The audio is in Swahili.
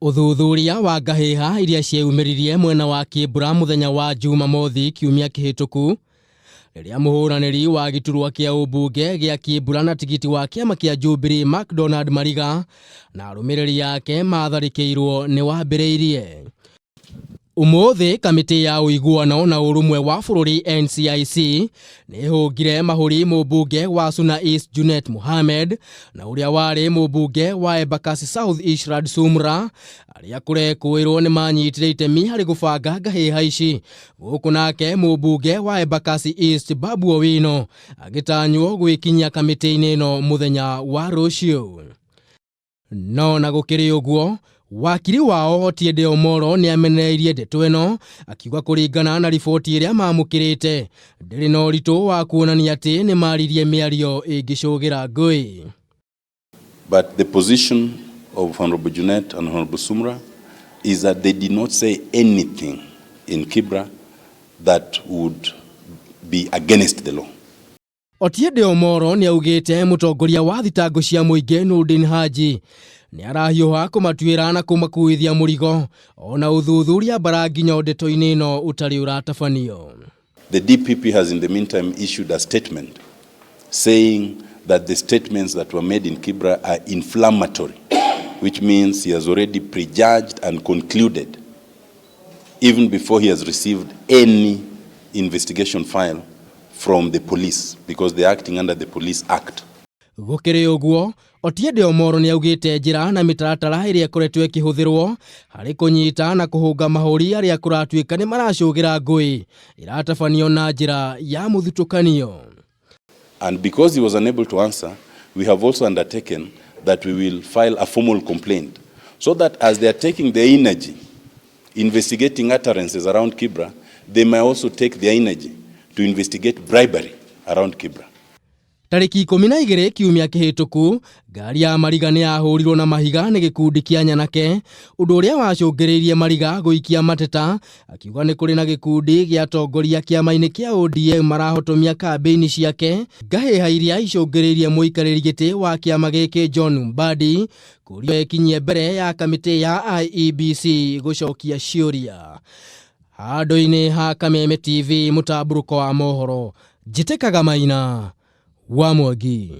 Uthuthuria wa ngahĩha iria cieyumĩririe mwena wa Kĩmbura muthenya wa Jumamothi kiumia kĩhĩtũku rĩrĩa mũhũranĩri wa gĩturwa kĩa ũmbunge gĩa Kĩmbura na tigiti wa kĩama kĩa Jubilee McDonald Mariga na arũmĩrĩri yake matharĩkĩirwo nĩ wambĩrĩirie. Ũmũthĩ kamĩtĩ ya ũiguano na ũrũmwe wa bũrũri NCIC nĩ hũngire mahũri mũmbunge wa Suna East Junet Mohamed na ũrĩa warĩ mũmbunge wa Embakasi South Ishrad Sumra arĩa kũrekũĩrwo nĩ manyitire itemi harĩ gũbanga ngahĩha ici, gũkũ nake mũmbunge wa Embakasi East Babu Owino agĩtanywo gwĩkinyia kamĩtĩ-inĩ ĩno mũthenya wa rũciũ. No na gũkĩrĩ ũguo, wakiri wao Otiende Omoro nĩ amenereirie ndeto ĩno akiuga kũringana na riboti ĩrĩa mamũkĩrĩte ndĩrĩ na ũritũ wa kuonania atĩ nĩ maririe mĩario ĩngĩcũgĩra ngũĩ. But the position of Honorable Junet and Honorable Sumra is that they did not say anything in Kibra that would be against the law. Otiende Omoro nĩ augĩte mũtongoria wa thitango cia mũingĩ Nurdin Haji nĩ arahiũha kũmatuĩra na kũmakuithia mũrigo ona ũthuthuria bara nginya ndeto-inĩ ĩno ũtarĩ ũratabanio. The DPP has in the meantime issued a statement saying that the statements that were made in Kibra are inflammatory, which means he has already prejudged and concluded even before he has received any investigation file from the police, because they are acting under the Police Act. Gũkĩrĩ ũguo, Otiende Omoro nĩ augĩte njĩra na mĩtaratara ĩrĩa ĩkoretwo ĩkĩhũthĩrwo harĩ kũnyita na kũhũnga mahũri arĩa kũratuĩka nĩ maracũgĩra ngũĩ iratabanio na njĩra ya mũthutũkanio. And because he was unable to answer, we have also undertaken that we will file a formal complaint so that as they are taking their energy investigating utterances around Kibra, they may also take their energy to investigate bribery around Kibra. Tarĩki 12 kiumia kĩhĩtũku, ngari ya Mariga nĩ yahũrirwo na mahiga nĩ gĩkundi kĩa Nyanake, ũndũ ũrĩa wacũngĩrĩirie Mariga gũikia mateta akiuga nĩ kũrĩ na gĩkundi gĩa atongoria kĩama-inĩ kĩa ODM marahotomia kambĩini ciake, ngahĩha iria icũngĩrĩirie mũikarĩri gĩtĩ wa kĩama gĩkĩ John Mbadi kũrio ekinyie mbere ya kamĩtĩ ya IEBC gũcokia ciũria. Handũ-inĩ ha Kameme TV mũtamburũko wa mohoro, Njĩtĩkaga Maina wa Mwangi.